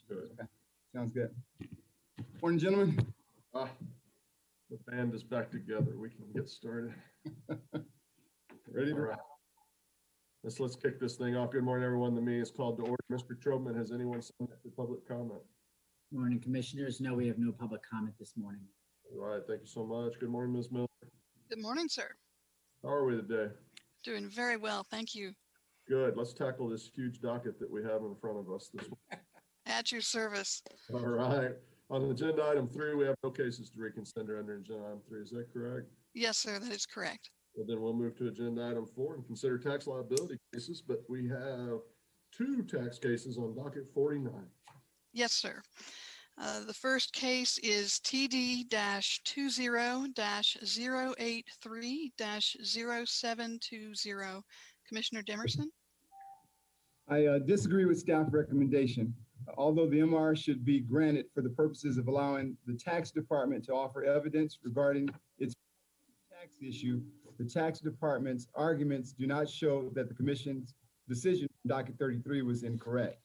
Good. Okay. Sounds good. Morning, gentlemen. Ah, the band is back together. We can get started. Ready All to right. Let's kick this thing off. Good morning, everyone. The meeting is called to order. Mr. Trobman, has anyone signed up for public comment? Morning, Commissioners. No, we have no public comment this morning. All right, thank you so much. Good morning, Ms. Miller. Good morning, sir. How are we today? Doing very well, thank you. Good. Let's tackle this huge docket that we have in front of us this morning. At your service. All right. On agenda item 3, we have no cases to reconsider under agenda item 3. Is that correct? Yes, sir, that is correct. Well, then we'll move to agenda item 4 and consider tax liability cases, but we have 2 tax cases on docket 49. Yes, sir. The first case is TD-20-083-0720. Commissioner Demerson? I disagree with staff recommendation. Although the MR should be granted for the purposes of allowing the tax department to offer evidence regarding its tax issue, the tax department's arguments do not show that the commission's decision on docket 33 was incorrect.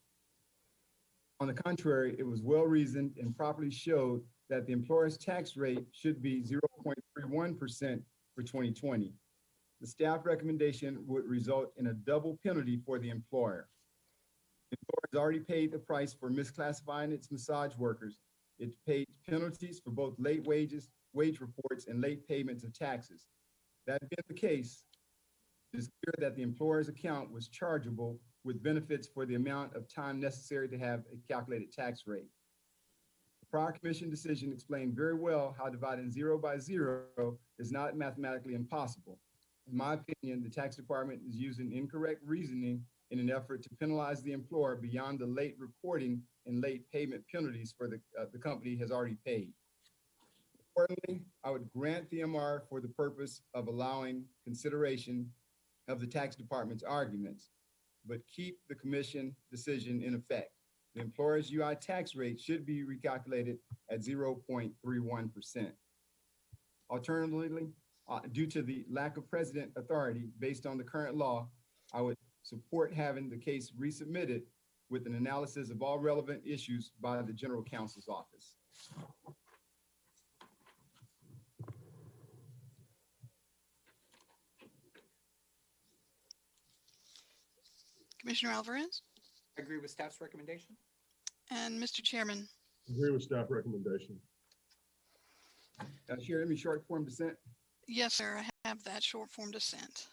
On the contrary, it was well-reasoned and properly showed that the employer's tax rate should be 0.31% for 2020. The staff recommendation would result in a double penalty for the employer. The employer has already paid the price for misclassifying its massage workers. It paid penalties for both late wage reports, and late payments of taxes. That being the case, it is clear that the employer's account was chargeable with benefits for the amount of time necessary to have a calculated tax rate. The prior commission decision explained very well how dividing 0 by 0 is not mathematically impossible. In my opinion, the tax department is using incorrect reasoning in an effort to penalize the employer beyond the late reporting and late payment penalties for the company has already paid. Accordingly, I would grant the MR for the purpose of allowing consideration of the tax department's arguments, but keep the commission decision in effect. The employer's UI tax rate should be recalculated at 0.31%. Alternatively, due to the lack of precedent authority based on the current law, I would support having the case resubmitted with an analysis of all relevant issues by the General Counsel's office. Commissioner Alvarez? I agree with staff's recommendation. And Mr. Chairman? Agree with staff recommendation. Chair, let me short form dissent. Yes, sir, I have that short form dissent.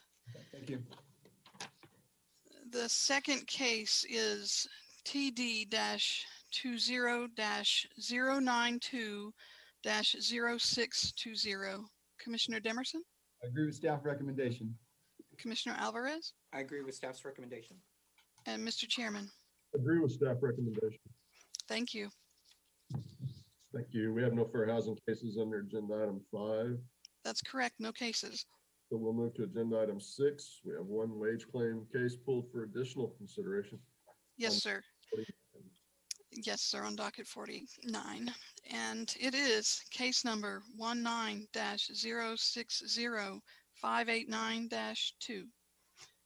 Thank you. The second case is TD-20-092-0620. Commissioner Demerson? I agree with staff recommendation. Commissioner Alvarez? I agree with staff's recommendation. And Mr. Chairman? Agree with staff recommendation. Thank you. Thank you. We have no fair housing cases under agenda item 5. That's correct, no cases. So we'll move to agenda item 6. We have 1 wage claim case pulled for additional consideration. Yes, sir. Yes, sir, on docket 49. And it is case number 19-060589-2.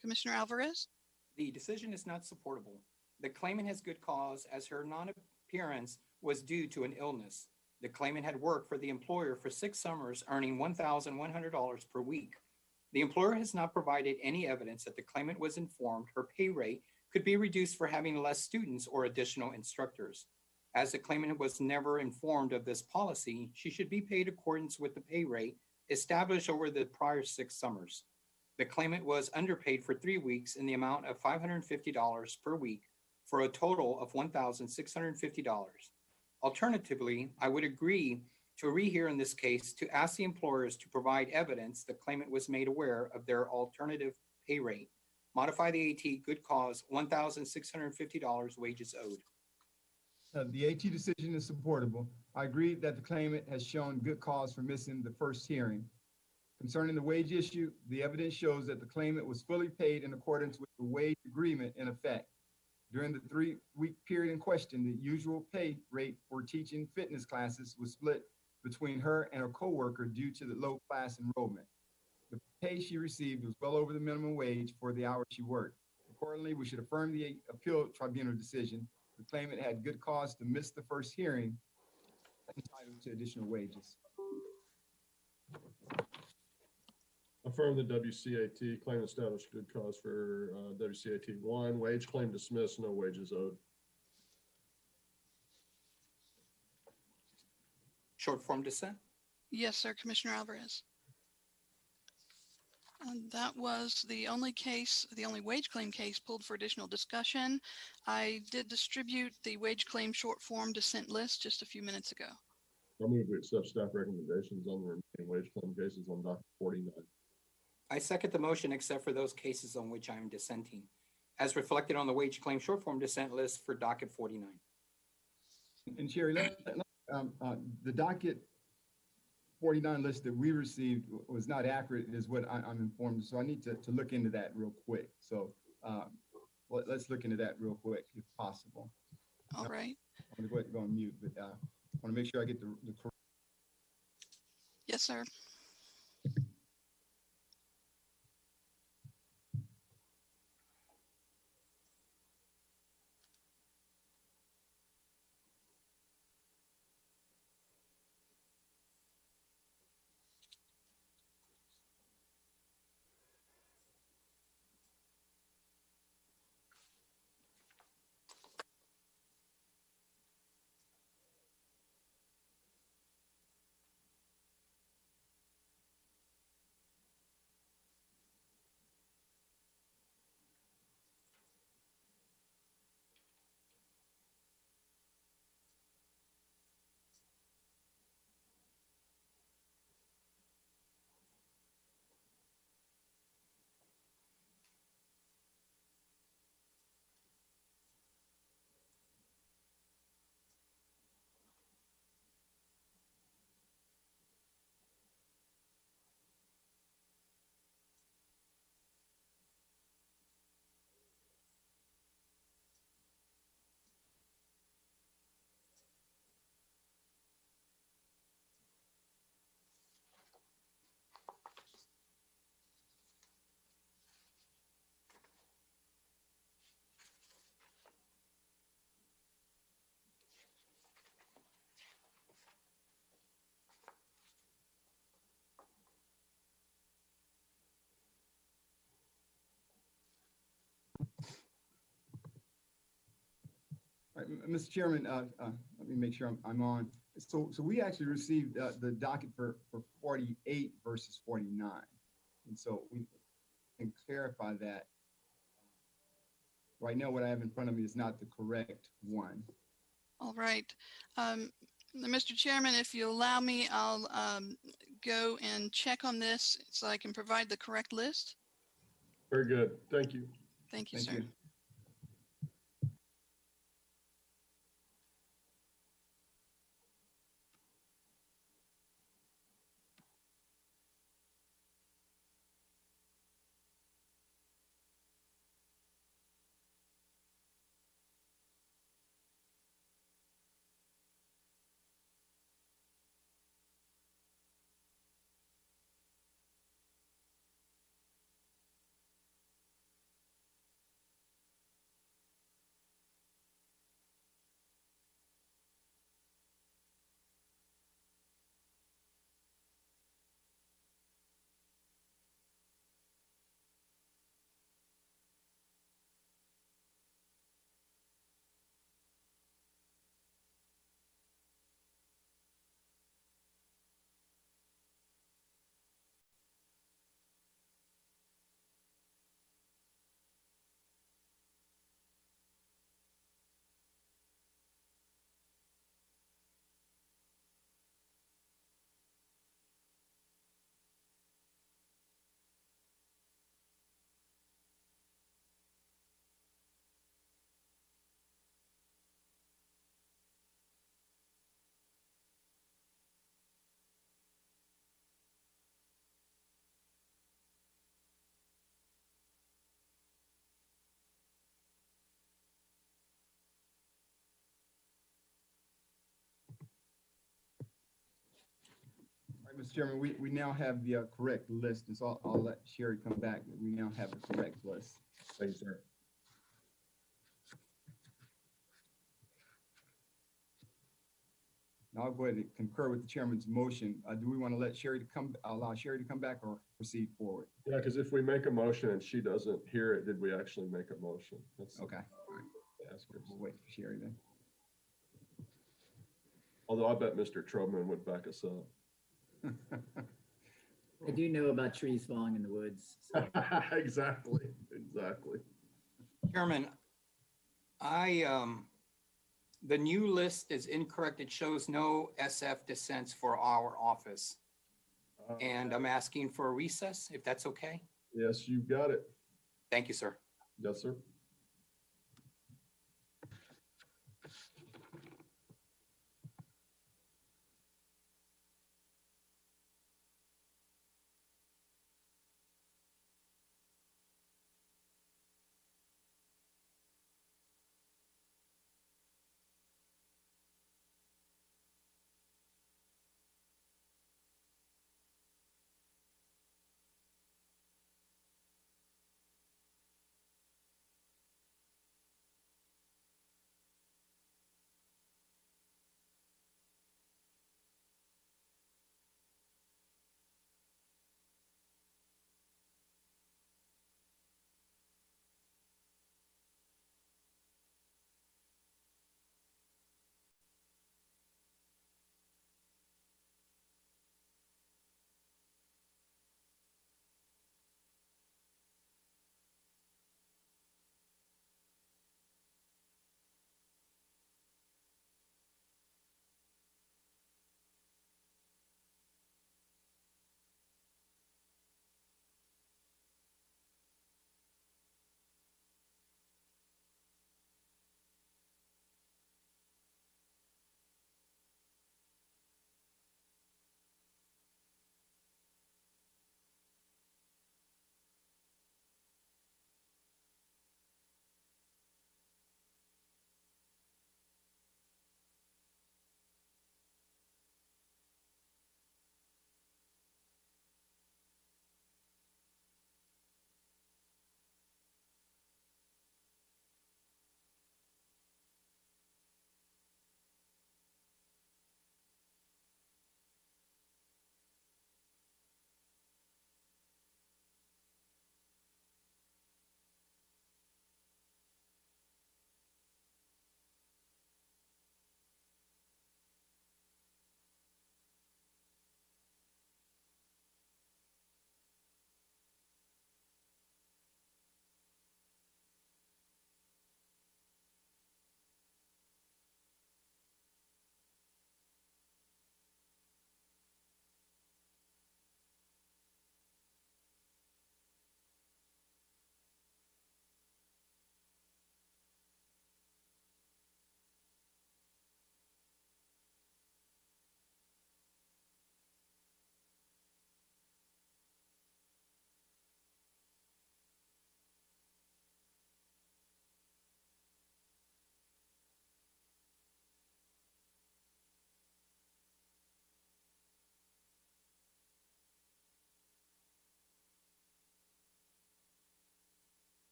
Commissioner Alvarez? The decision is not supportable. The claimant has good cause as her non-appearance was due to an illness. The claimant had worked for the employer for 6 summers, earning $1,100 per week. The employer has not provided any evidence that the claimant was informed her pay rate could be reduced for having less students or additional instructors. As the claimant was never informed of this policy, she should be paid accordance with the pay rate established over the prior 6 summers. The claimant was underpaid for 3 weeks in the amount of $550 per week for a total of $1,650. Alternatively, I would agree to a rehear in this case to ask the employers to provide evidence the claimant was made aware of their alternative pay rate. Modify the AT good cause $1,650 wages owed. The AT decision is supportable. I agree that the claimant has shown good cause for missing the first hearing. Concerning the wage issue, the evidence shows that the claimant was fully paid in accordance with the wage agreement in effect. During the 3-week period in question, the usual pay rate for teaching fitness classes was split between her and her coworker due to the low class enrollment. The pay she received was well over the minimum wage for the hours she worked. Accordingly, we should affirm the appeal tribunal decision. the claimant had good cause to miss the first hearing, entitled to additional wages. Affirm the WCAT claim established good cause for WCAT 1, wage claim dismissed, no wages owed. Short form dissent? Yes, sir, Commissioner Alvarez. And that was the only case, the only wage claim case pulled for additional discussion. I did distribute the wage claim short form dissent list just a few minutes ago. I'll move to accept staff recommendations on the remaining wage claim cases on docket 49. I second the motion except for those cases on which I am dissenting, as reflected on the wage claim short form dissent list for docket 49. And Sherry, the docket 49 list that we received was not accurate, is what I'm informed. So I need to look into that real quick. So let's look into that real quick if possible. All right. I'm gonna go ahead and go on mute, but I want to make sure I get the correct. Yes, sir. All right, Mr. Chairman, let me make sure I'm on. So we actually received the docket for 48 versus 49. And so we can clarify that. Right now, what I have in front of me is not the correct one. All right. Mr. Chairman, if you allow me, I'll go and check on this so I can provide the correct list. Very good. Thank you. Thank you, Thank sir. you. All right, Mr. Chairman, we now have the correct list, and so I'll let Sherry come back. We now have the correct list. Thank you, sir. Now I'll go ahead and concur with the chairman's motion. Do we want to let allow Sherry to come back or proceed forward? Yeah, because if we make a motion and she doesn't hear it, did we actually make a motion? That's Okay, all right. ask her. We'll wait for Sherry then. Although I bet Mr. Trubman would back us up. I do know about trees falling in the woods. So. Exactly. Chairman, the new list is incorrect. It shows no SF dissents for our office. And I'm asking for a recess, if that's okay. Yes, you got it. Thank you, sir. Yes, sir.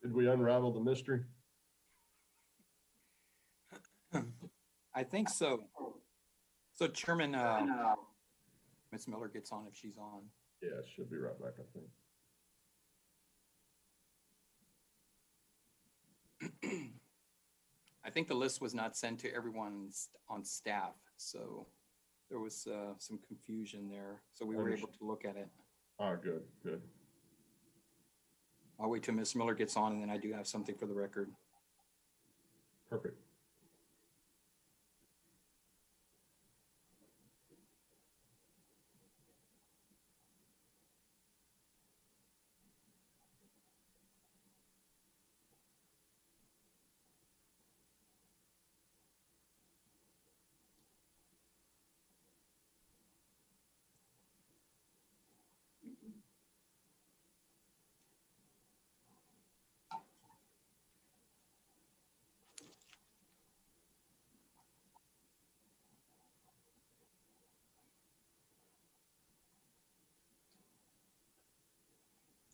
Did we unravel the mystery? I think so. So Chairman, Ms. Miller gets on if she's on. Yeah, she'll be right back, I think. I think the list was not sent to everyone on staff, so there was some confusion there. So we were able to look at it. Oh, good, good. I'll wait till Ms. Miller gets on, and then I do have something for the record. Perfect.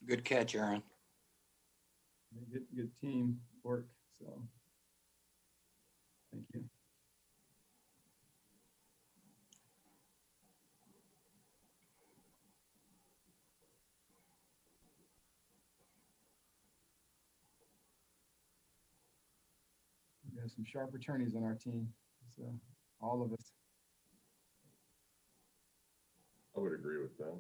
Good catch, Aaron. Good team work. So thank you. We have some sharp attorneys on our team. So all of us. I would agree with that.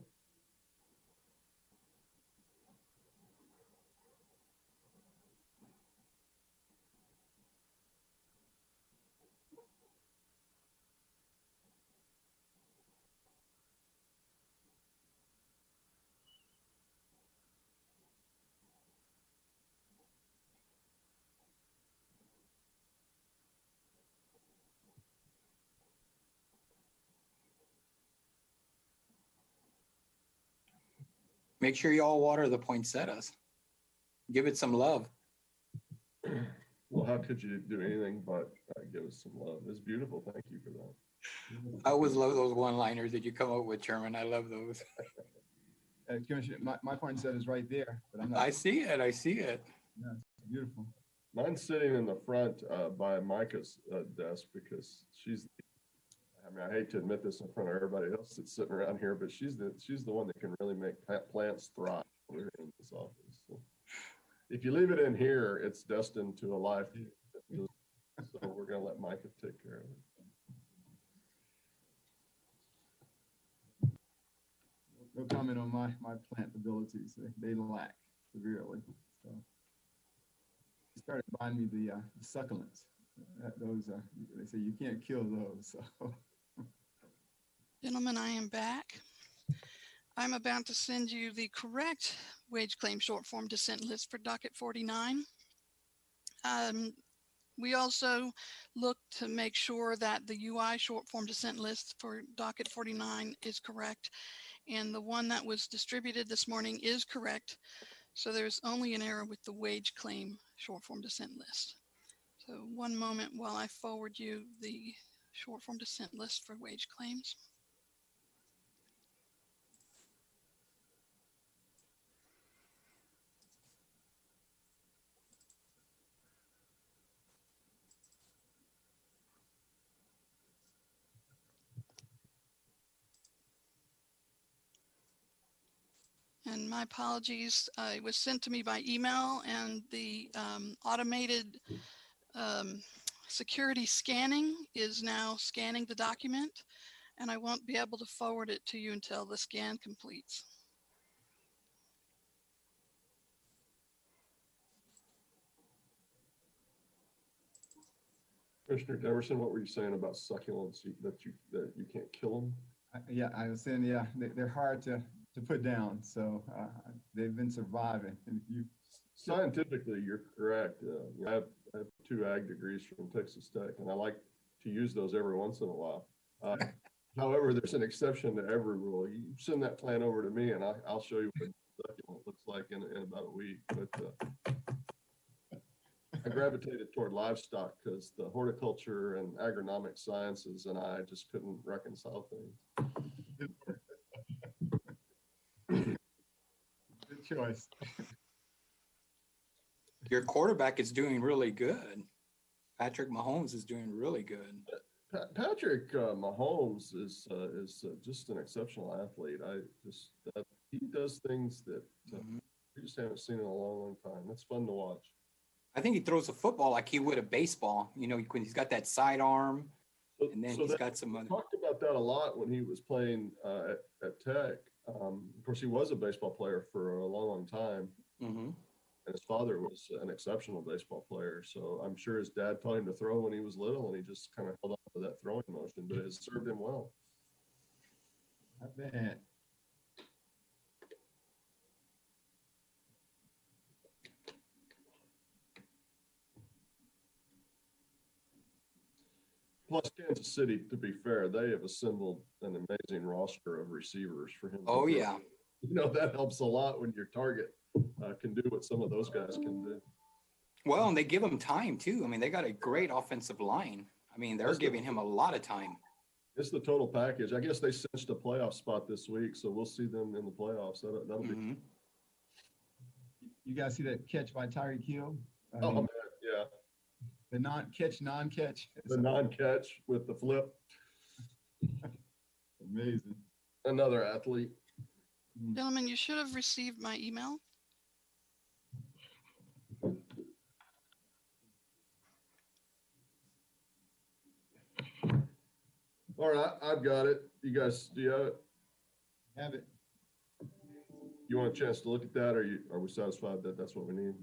Make sure you all water the poinsettias. Give it some love. Well, how could you do anything but give us some love? It's beautiful. Thank you for that. I always love those one-liners that you come up with, Chairman. I love those. Commissioner, my poinsettia is right there, but I'm not. I see it. I see it. Yeah, it's beautiful. Mine's sitting in the front by Micah's desk because she's, I mean, I hate to admit this in front of everybody else that's sitting around here, but she's the one that can really make plants thrive over here in this office. So if you leave it in here, it's destined to a life. So we're going to let Micah take care of it. No comment on my plant abilities. They lack severely. So he started buying me the succulents. Those they say you can't kill those. So. Gentlemen, I am back. I'm about to send you the correct wage claim short form dissent list for docket 49. We also looked to make sure that the UI short form dissent list for docket 49 is correct. And the one that was distributed this morning is correct. So there's only an error with the wage claim short form dissent list. So one moment while I forward you the short form dissent list for wage claims. And my apologies, it was sent to me by email, and the automated security scanning is now scanning the document, and I won't be able to forward it to you until the scan completes. Commissioner Deverson, what were you saying about succulents that you can't kill them? Yeah, I was saying, yeah, they're hard to put down. So they've been surviving. And if you Scientifically, you're correct. I have 2 ag degrees from Texas Tech, and I like to use those every once in a while. However, there's an exception to every rule. You send that plant over to me, and I'll show you what a succulent looks like in about a week. But I gravitated toward livestock because the horticulture and agronomic sciences and I just couldn't reconcile things. good choice. Your quarterback is doing really good. Patrick Mahomes is doing really good. Patrick Mahomes is just an exceptional athlete. He does things that Mhm. we just haven't seen in a long, long time. That's fun to watch. I think he throws a football like he would a baseball. You know, when he's got that sidearm, and then he's got some We other. talked about that a lot when he was playing at Tech. Of course, he was a baseball player for a long, long time, Mhm. and his father was an exceptional baseball player. So I'm sure his dad taught him to throw when he was little, and he just kind of held on to that throwing motion, but it has served him well. Not bad. Plus, Kansas City, to be fair, they have assembled an amazing roster of receivers for him. to Oh throw. yeah. You know, that helps a lot when your target can do what some of those guys can do. Well, and they give him time too. I mean, they got a great offensive line. I mean, they're giving him a lot of time. It's the total package. I guess they cinched a playoff spot this week, so we'll see them in the playoffs. That'll be. Mhm. You guys see that catch by Tyreek Hill? I Oh, mean, man, yeah. the non-catch. The non-catch with the flip. Amazing. Another athlete. Gentlemen, you should have received my email. All right, I've got it. You guys, do you have it? Have it. You want a chance to look at that, or are we satisfied that that's what we need?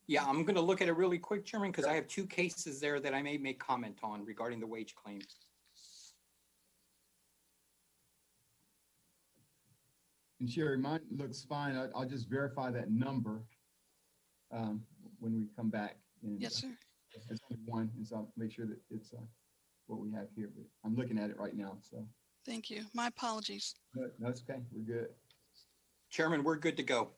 Yeah, I'm going to look at it really quick, Chairman, because I have two cases there that I may make comment on regarding the wage claim. And Sherry, mine looks fine. I'll just verify that number when we come back. And, Yes, sir. It's only one, and so I'll make sure that it's what we have here. But I'm looking at it right now, so. Thank you. My apologies. No, that's okay. We're good. Chairman, we're good to go.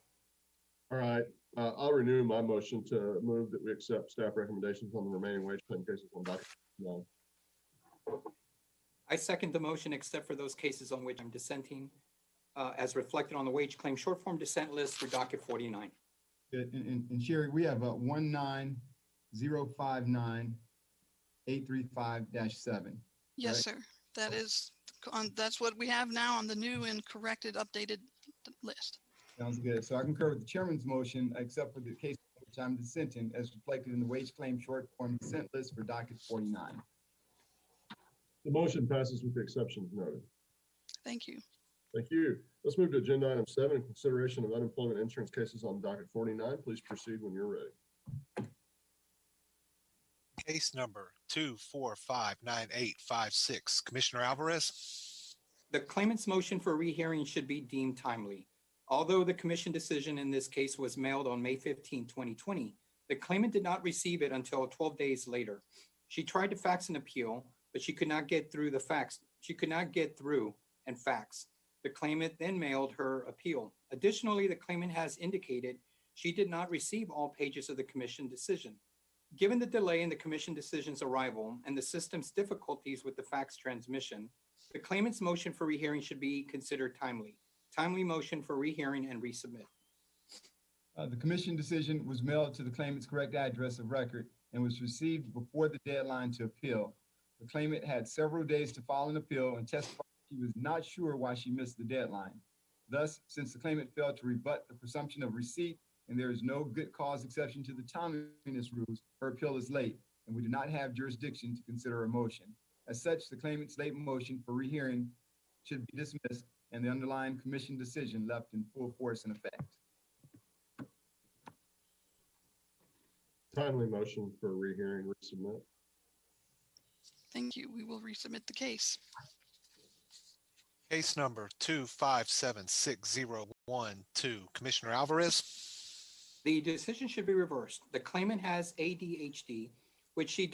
All right, I'll renew my motion to move that we accept staff recommendations on the remaining wage claim cases on docket 9. I second the motion except for those cases on which I'm dissenting, as reflected on the wage claim short form dissent list for docket 49. Good. And Sherry, we have 19059-835-7. Yes, Right. sir. That is that's what we have now on the new and corrected, updated list. Sounds good. So I concur with the chairman's motion, except for the case which I'm dissenting, as reflected in the wage claim short form dissent list for docket 49. The motion passes with the exceptions noted. Thank you. Thank you. Let's move to agenda item 7, consideration of unemployment insurance cases on docket 49. Please proceed when you're ready. Case number 2459856. Commissioner Alvarez. The claimant's motion for rehearing should be deemed timely. Although the commission decision in this case was mailed on May 15, 2020, the claimant did not receive it until 12 days later. She tried to fax an appeal, but she could not get through and fax. The claimant then mailed her appeal. Additionally, the claimant has indicated she did not receive all pages of the commission decision. Given the delay in the commission decision's arrival and the system's difficulties with the fax transmission, the claimant's motion for rehearing should be considered timely. Timely motion for rehearing and resubmit. The commission decision was mailed to the claimant's correct address of record and was received before the deadline to appeal. The claimant had several days to file an appeal and testified she was not sure why she missed the deadline. Thus, since the claimant failed to rebut the presumption of receipt and there is no good cause exception to the timeliness rules, her appeal is late, and we do not have jurisdiction to consider a motion. As such, the claimant's late motion for rehearing should be dismissed and the underlying commission decision left in full force and effect. Timely motion for rehearing, resubmit. Thank you. We will resubmit the case. Case number 2576012. Commissioner Alvarez. The decision should be reversed. The claimant has ADHD, which she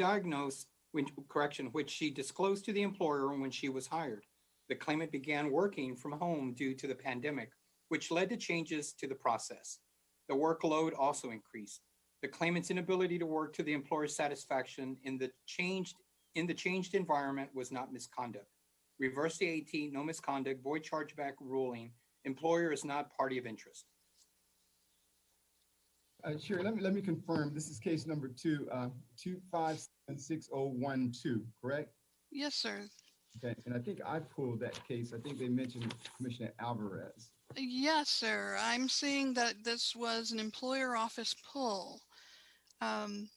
disclosed to the employer when she was hired. The claimant began working from home due to the pandemic, which led to changes to the process. The workload also increased. The claimant's inability to work to the employer's satisfaction in the changed environment was not misconduct. Reverse the AT, no misconduct, void chargeback ruling. Employer is not party of interest. Sure, let me confirm. This is case number 2576012, correct? Yes, sir. Okay, and I think I pulled that case. I think they mentioned Commissioner Alvarez. Yes, sir. I'm seeing that this was an employer office pull. Um,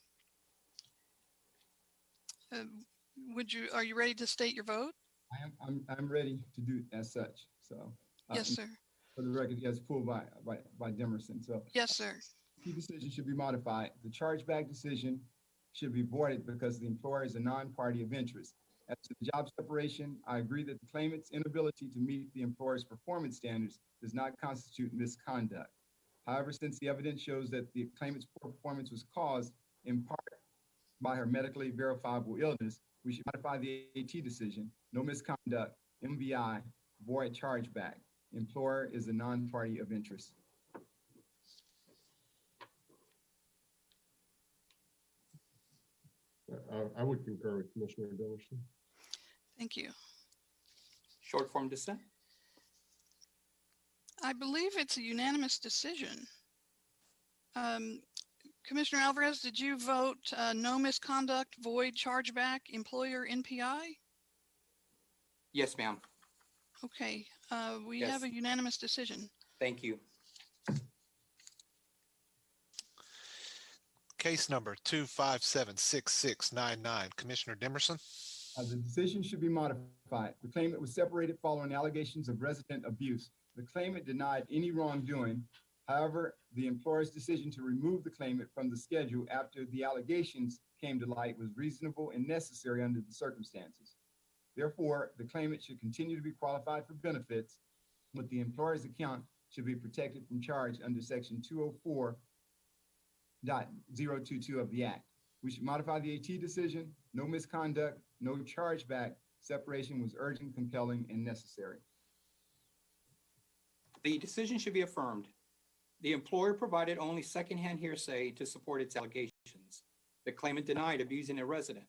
uh, are you ready to state your vote? I'm ready to do as such. So, Yes, and sir. for the record, yes, pulled by Demerson. So, Yes, sir. key decision should be modified. The chargeback decision should be voided because the employer is a non-party of interest. As to the job separation, I agree that the claimant's inability to meet the employer's performance standards does not constitute misconduct. However, since the evidence shows that the claimant's poor performance was caused in part by her medically verifiable illness, we should modify the AT decision. No misconduct, MVI, void chargeback. Employer is a non-party of interest. I would concur with Commissioner Demerson. Thank you. Short form dissent. I believe it's a unanimous decision. Commissioner Alvarez, did you vote no misconduct, void chargeback, employer NPI? Yes, ma'am. Okay, we Yes. have a unanimous decision. Thank you. Case number 2576699, Commissioner Demerson. The decision should be modified. The claimant was separated following allegations of resident abuse. The claimant denied any wrongdoing. However, the employer's decision to remove the claimant from the schedule after the allegations came to light was reasonable and necessary under the circumstances. Therefore, the claimant should continue to be qualified for benefits, but the employer's account should be protected from charge under Section 204.022 of the Act. We should modify the AT decision. No misconduct, no chargeback. Separation was urgent, compelling, and necessary. The decision should be affirmed. The employer provided only secondhand hearsay to support its allegations. The claimant denied abusing a resident.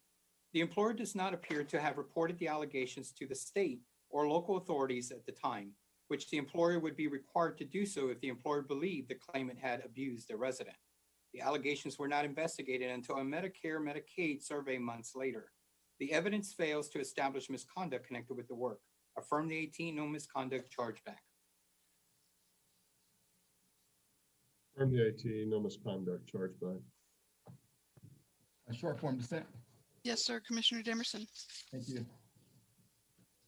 The employer does not appear to have reported the allegations to the state or local authorities at the time, which the employer would be required to do so if the employer believed the claimant had abused a resident. The allegations were not investigated until a Medicare/Medicaid survey months later. The evidence fails to establish misconduct connected with the work. Affirm the 18 no misconduct chargeback. Affirm the AT, no misconduct chargeback. A short form dissent. Yes, sir, Commissioner Demerson. Thank you.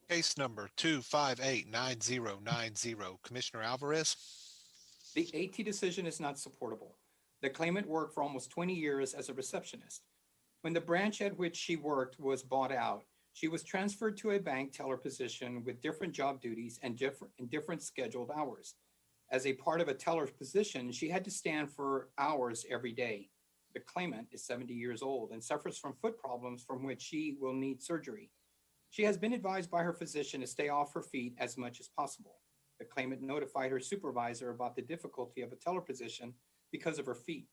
Case number 2589090, Commissioner Alvarez. The AT decision is not supportable. The claimant worked for almost 20 years as a receptionist. When the branch at which she worked was bought out, she was transferred to a bank teller position with different job duties and different scheduled hours. As a part of a teller's position, she had to stand for hours every day. The claimant is 70 years old and suffers from foot problems from which she will need surgery. She has been advised by her physician to stay off her feet as much as possible. The claimant notified her supervisor about the difficulty of a teller position because of her feet,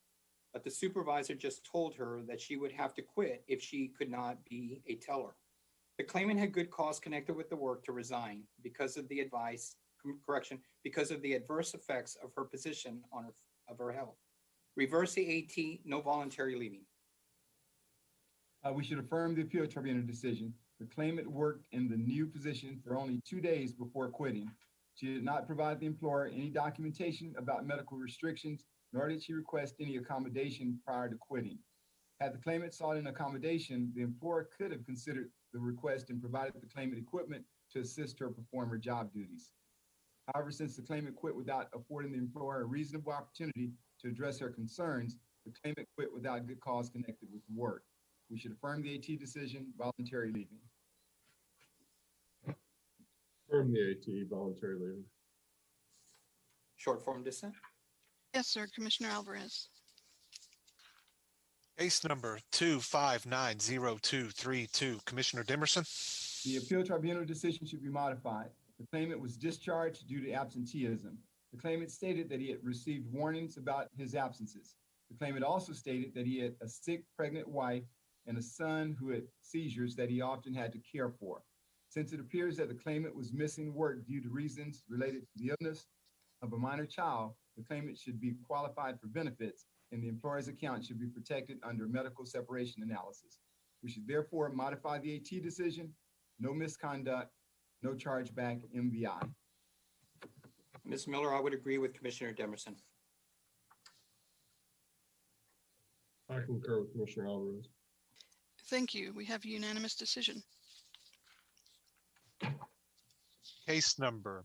but the supervisor just told her that she would have to quit if she could not be a teller. The claimant had good cause connected with the work to resign because of the adverse effects of her position on her health. Reverse the AT, no voluntary leaving. We should affirm the appeal tribunal decision. The claimant worked in the new position for only 2 days before quitting. She did not provide the employer any documentation about medical restrictions, nor did she request any accommodation prior to quitting. Had the claimant sought an accommodation, the employer could have considered the request and provided the claimant equipment to assist her perform her job duties. However, since the claimant quit without affording the employer a reasonable opportunity to address her concerns, the claimant quit without good cause connected with work. We should affirm the AT decision, voluntary leaving. Affirm the AT, voluntary leaving. Short form dissent. Yes, sir, Commissioner Alvarez. Case number 2590232, Commissioner Demerson. The appeal tribunal decision should be modified. The claimant was discharged due to absenteeism. The claimant stated that he had received warnings about his absences. The claimant also stated that he had a sick, pregnant wife and a son who had seizures that he often had to care for. Since it appears that the claimant was missing work due to reasons related to the illness of a minor child, the claimant should be qualified for benefits, and the employer's account should be protected under medical separation analysis. We should therefore modify the AT decision, no misconduct, no chargeback, MVI. Ms. Miller, I would agree with Commissioner Demerson. I concur with Commissioner Alvarez. Thank you. We have a unanimous decision. Case number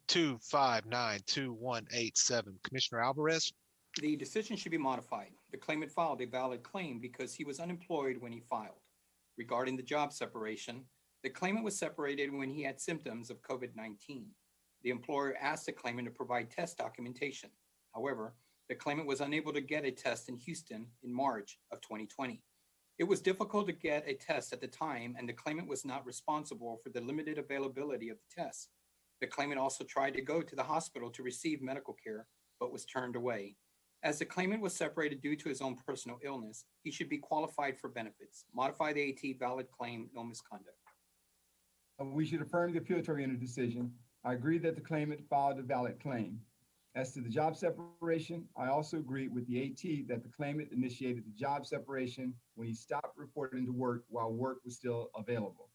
2592187. Commissioner Alvarez, The decision should be modified. The claimant filed a valid claim because he was unemployed when he filed. Regarding the job separation, the claimant was separated when he had symptoms of COVID-19. The employer asked the claimant to provide test documentation. However, the claimant was unable to get a test in Houston in March of 2020. It was difficult to get a test at the time, and the claimant was not responsible for the limited availability of the test. The claimant also tried to go to the hospital to receive medical care, but was turned away. As the claimant was separated due to his own personal illness, he should be qualified for benefits. Modify the AT valid claim, no misconduct. We should affirm the appeal to render decision. I agree that the claimant filed a valid claim. As to the job separation, I also agree with the AT that the claimant initiated the job separation when he stopped reporting to work while work was still available.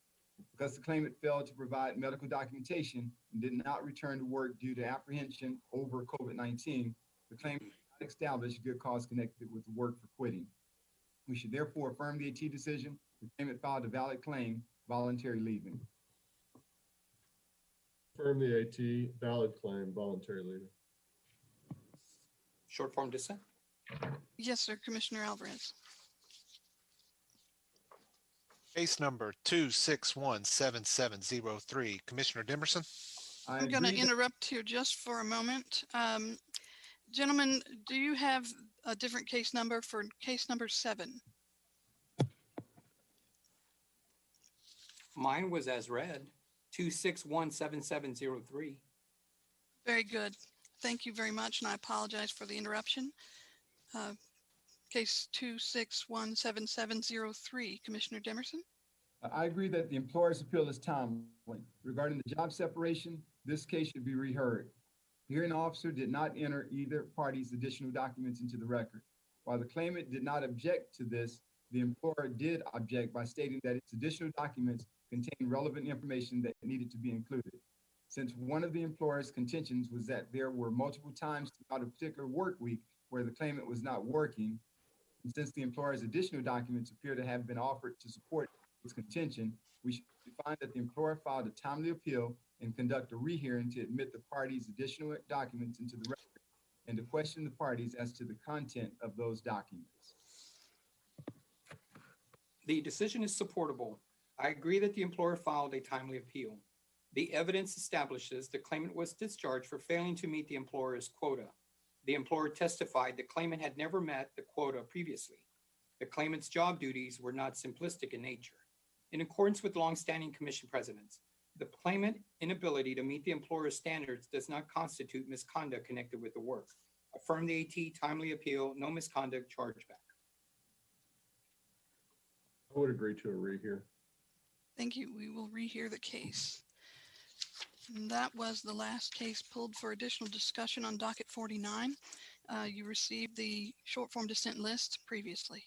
Because the claimant failed to provide medical documentation and did not return to work due to apprehension over COVID-19, the claimant did not establish good cause connected with the work for quitting. We should therefore affirm the AT decision. The claimant filed a valid claim, voluntary leaving. Affirm the AT, valid claim, voluntary leaving. Short form dissent. Yes, sir, Commissioner Alvarez. case number 2617703. Commissioner Demerson, I'm going to interrupt here just for a moment. Gentlemen, do you have a different case number for case number 7? Mine was as read, 2617703. Very good. Thank you very much, and I apologize for the interruption. Case 2617703, Commissioner Demerson. I agree that the employer's appeal is timely. Regarding the job separation, this case should be reheard. The hearing officer did not enter either party's additional documents into the record. While the claimant did not object to this, the employer did object by stating that its additional documents contained relevant information that needed to be included. Since one of the employer's contentions was that there were multiple times throughout a particular work week where the claimant was not working, and since the employer's additional documents appear to have been offered to support its contention, we should find that the employer filed a timely appeal and conduct a rehearing to admit the party's additional documents into the record and to question the parties as to the content of those documents. The decision is supportable. I agree that the employer filed a timely appeal. The evidence establishes the claimant was discharged for failing to meet the employer's quota. The employer testified the claimant had never met the quota previously. The claimant's job duties were not simplistic in nature. In accordance with longstanding commission precedents, the claimant inability to meet the employer's standards does not constitute misconduct connected with the work. Affirm the AT timely appeal, no misconduct, chargeback. I would agree to a rehear. Thank you. We will rehear the case. And that was the last case pulled for additional discussion on docket 49. You received the short form dissent list previously.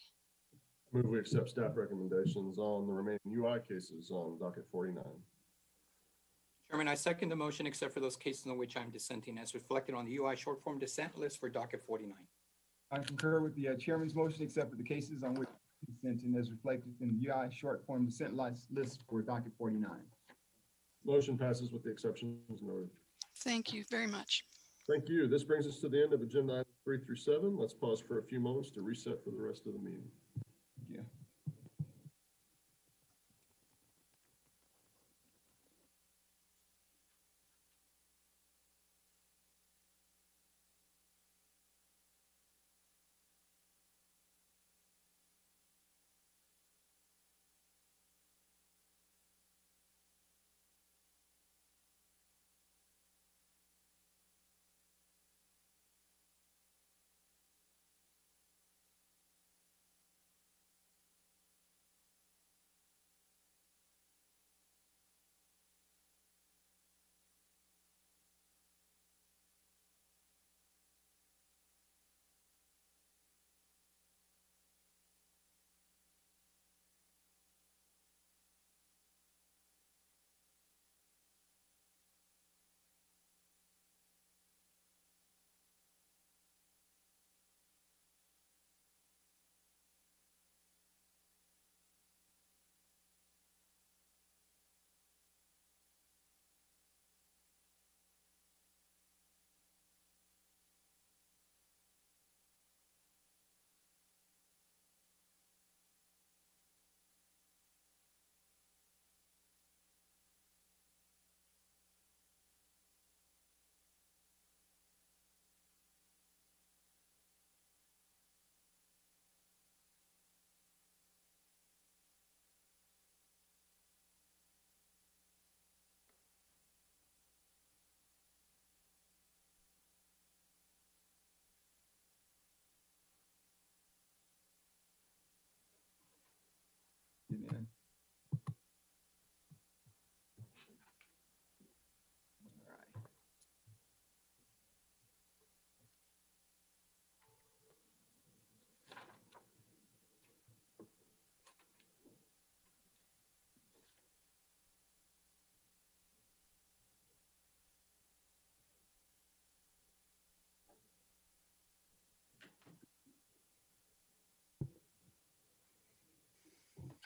Move we accept staff recommendations on the remaining UI cases on docket 49. Chairman, I second the motion except for those cases in which I'm dissenting as reflected on the UI short form dissent list for docket 49. I concur with the chairman's motion except for the cases on which dissenting as reflected in the UI short form dissent list for docket 49. Motion passes with the exceptions noted. Thank you very much. Thank you. This brings us to the end of agenda items 3 through 7. Let's pause for a few moments to reset for the rest of the meeting. Yeah.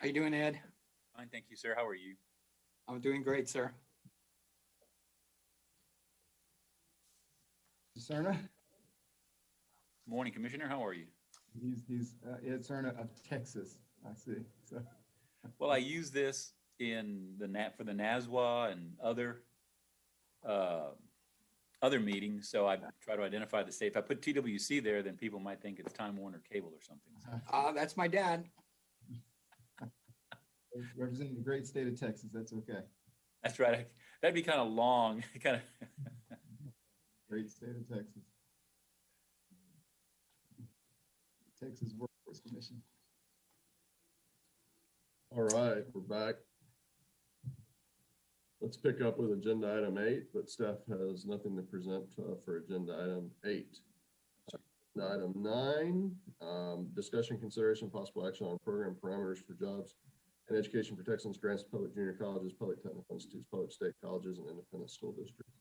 How you doing, Ed? Fine, thank you, sir. How are you? I'm doing great, sir. Cerna, Morning, Commissioner. How are you? he's Ed Cerna of Texas, I see. So, Well, I use this in the for the NASWA and other meetings, so I try to identify the state. If I put TWC there, then people might think it's Time Warner Cable or something. That's my dad. representing the great state of Texas, that's okay. That's right. That'd be kind of long, kind of. Great state of Texas. Texas Workforce Commission. All right, we're back. Let's pick up with agenda item 8, but staff has nothing to present for agenda item 8. Item 9, discussion, consideration, possible action on program parameters for jobs and education for Texans grants to public junior colleges, public technical institutes, public state colleges, and independent school districts.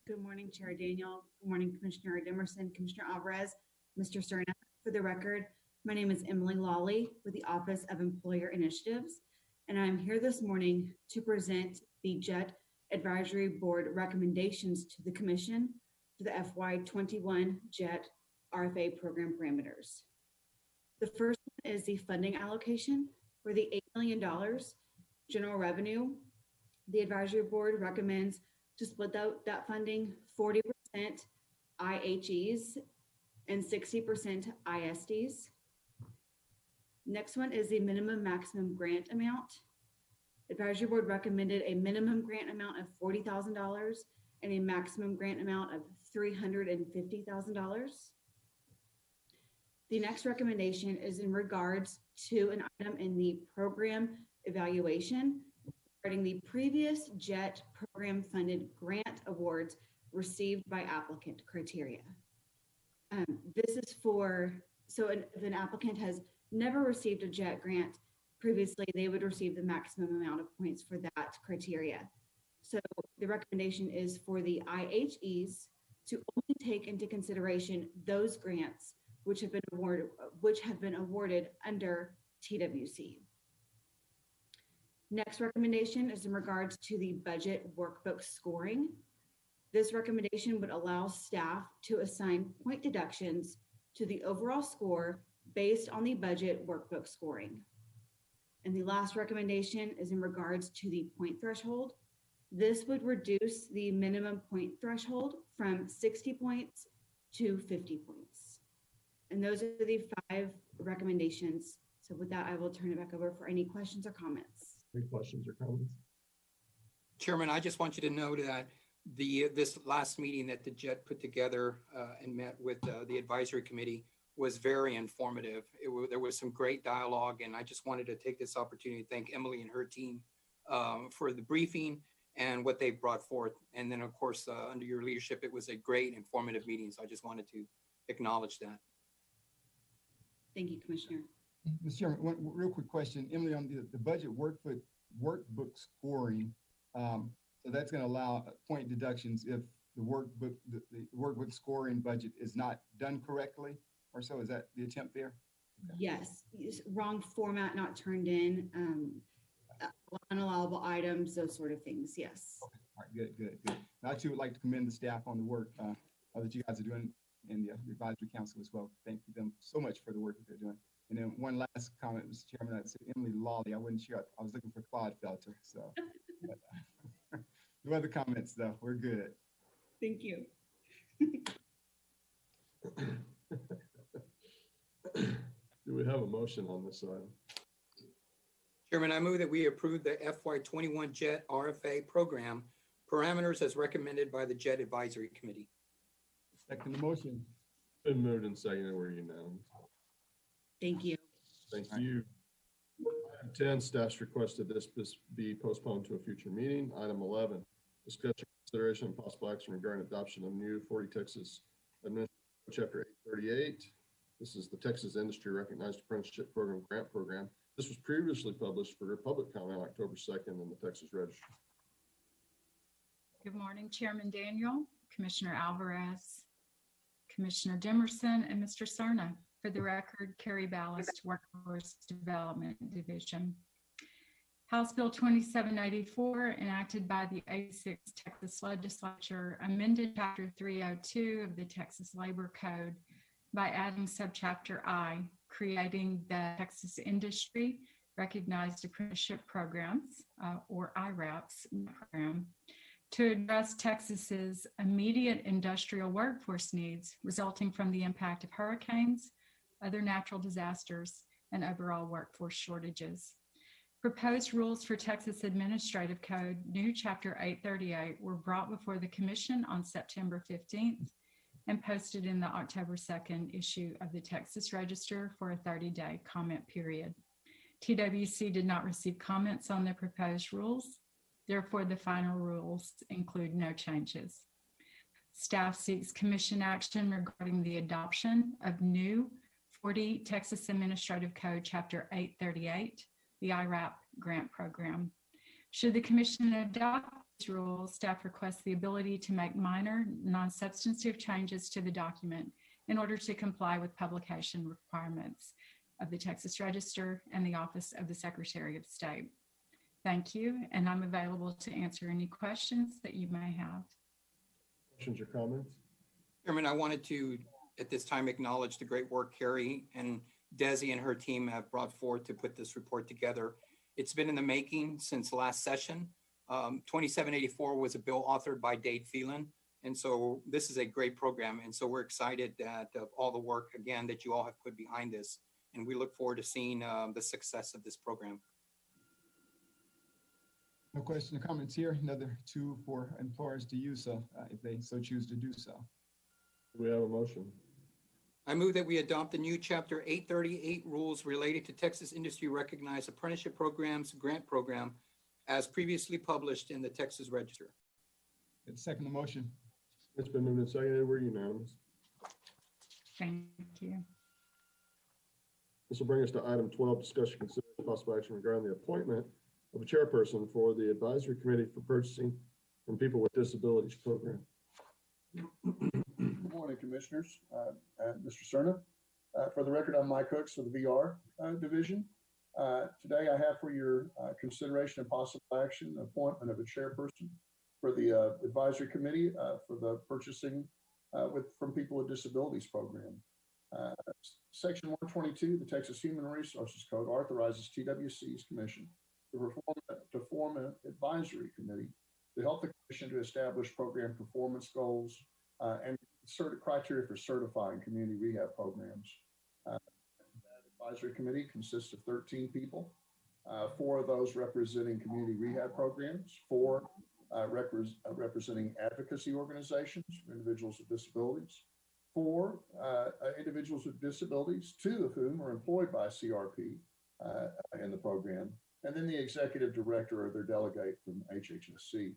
Good morning, Chair Daniel. Good morning, Commissioner Dimerson, Commissioner Alvarez, Mr. Cerna. For the record, my name is Emily Lawley with the Office of Employer Initiatives, and I'm here this morning to present the JET Advisory Board recommendations to the Commission for the FY21 JET RFA program parameters. The first one is the funding allocation for the $8 million general revenue. The Advisory Board recommends to split out that funding 40% IHEs and 60% ISDs. Next one is the minimum maximum grant amount. Advisory Board recommended a minimum grant amount of $40,000 and a maximum grant amount of $350,000. The next recommendation is in regards to an item in the program evaluation regarding the previous JET program funded grant awards received by applicant criteria. This is for, so if an applicant has never received a JET grant previously, they would receive the maximum amount of points for that criteria. So the recommendation is for the IHEs to only take into consideration those grants which have been awarded under TWC. Next recommendation is in regards to the budget workbook scoring. This recommendation would allow staff to assign point deductions to the overall score based on the budget workbook scoring. And the last recommendation is in regards to the point threshold. This would reduce the minimum point threshold from 60 points to 50 points. And those are the 5 recommendations. So with that, I will turn it back over for any questions or comments. Any questions or comments? Chairman, I just want you to know that this last meeting that the JET put together and met with the advisory committee was very informative. There was some great dialogue, and I just wanted to take this opportunity to thank Emily and her team for the briefing and what they brought forth. And then, of course, under your leadership, it was a great informative meeting. So I just wanted to acknowledge that. Thank you, Commissioner. Mr. Chairman, one real quick question. Emily, on the budget workbook scoring, so that's going to allow point deductions if the workbook scoring budget is not done correctly, or so. Is that the attempt there? Okay. Yes, wrong format not turned in, unallowable items, those sort of things. Yes. Okay. All right, good. I too would like to commend the staff on the work that you guys are doing in the advisory council as well. Thank them so much for the work that they're doing. And then one last comment, Mr. Chairman, I said Emily Lawley. I wasn't sure. I was looking for Claude Felter. So, but, no other comments though. We're good. Thank you. Do we have a motion on this item? Chairman, I move that we approve the FY21 JET RFA program parameters as recommended by the JET Advisory Committee. Second the motion. Been moved and seconded. We're unanimous. Thank you. Thank you. Item 10, staff's requested this be postponed to a future meeting. Item 11, discussion, consideration, and possible action regarding adoption of new 40 Texas Administrative Chapter 838. This is the Texas Industry Recognized Apprenticeship Program Grant Program. This was previously published for public comment on October 2nd in the Texas Register. Good morning, Chairman Daniel, Commissioner Alvarez, Commissioner Dimerson, and Mr. Cerna. For the record, Carrie Ballast, Workforce Development Division. House Bill 2784, enacted by the 86th Texas Legislature, amended Chapter 302 of the Texas Labor Code by adding Subchapter I, creating the Texas Industry Recognized Apprenticeship Programs, or IRAPS program, to address Texas's immediate industrial workforce needs resulting from the impact of hurricanes, other natural disasters, and overall workforce shortages. Proposed rules for Texas Administrative Code, new Chapter 838, were brought before the Commission on September 15th and posted in the October 2nd issue of the Texas Register for a 30-day comment period. TWC did not receive comments on the proposed rules. Therefore, the final rules include no changes. Staff seeks Commission action regarding the adoption of new 40 Texas Administrative Code Chapter 838, the IRAP grant program. Should the Commission adopt these rules, staff requests the ability to make minor non-substantive changes to the document in order to comply with publication requirements of the Texas Register and the Office of the Secretary of State. Thank you, and I'm available to answer any questions that you may have. Questions or comments? Chairman, I wanted to, at this time, acknowledge the great work Carrie and Desi and her team have brought forth to put this report together. It's been in the making since last session. 2784 was a bill authored by Dade Phelan. And so this is a great program. And so we're excited that all the work, again, that you all have put behind this. And we look forward to seeing the success of this program. No questions or comments here. Another tool for employers to use if they so choose to do so. Do we have a motion? I move that we adopt the new Chapter 838 rules related to Texas Industry Recognized Apprenticeship Programs grant program as previously published in the Texas Register. Second the motion. It's been moved and seconded. We're unanimous. Thank you. This will bring us to item 12, discussion, consider possible action regarding the appointment of a chairperson for the Advisory Committee for Purchasing from People with Disabilities Program. Good morning, Commissioners. Mr. Cerna. For the record, I'm Mike Hooks of the VR Division. Today, I have for your consideration and possible action appointment of a chairperson for the Advisory Committee for the Purchasing from People with Disabilities Program. Section 122 of the Texas Human Resources Code authorizes TWC's commission to form an advisory committee to help the commission to establish program performance goals and criteria for certifying community rehab programs. That advisory committee consists of 13 people, 4 of those representing community rehab programs, 4 representing advocacy organizations for individuals with disabilities, 4 individuals with disabilities, 2 of whom are employed by CRP in the program, and then the executive director or their delegate from HHSC.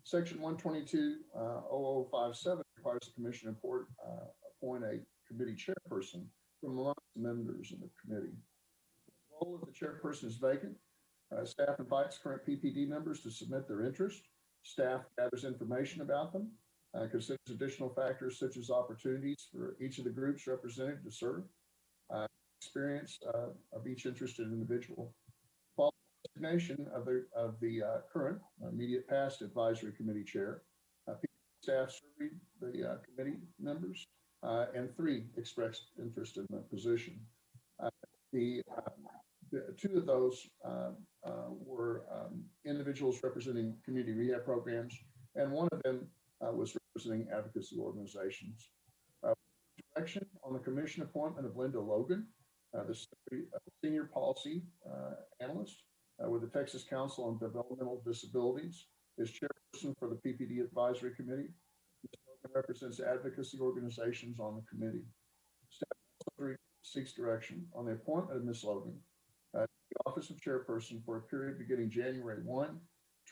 Section 122.0057 requires the commission appoint a committee chairperson from among the members of the committee. The role of the chairperson is vacant. Staff invites current PPD members to submit their interest. Staff gathers information about them, considers additional factors such as opportunities for each of the groups represented to serve, experience of each interested individual. Following designation of the current immediate past advisory committee chair, staff surveyed the committee members, and 3 expressed interest in the position. The 2 of those were individuals representing community rehab programs, and 1 of them was representing advocacy organizations. Direction on the commission appointment of Linda Logan, the senior policy analyst with the Texas Council on Developmental Disabilities, is chairperson for the PPD Advisory Committee. Ms. Logan represents advocacy organizations on the committee. Staff seeks direction on the appointment of Ms. Logan to the office of chairperson for a period beginning January 1,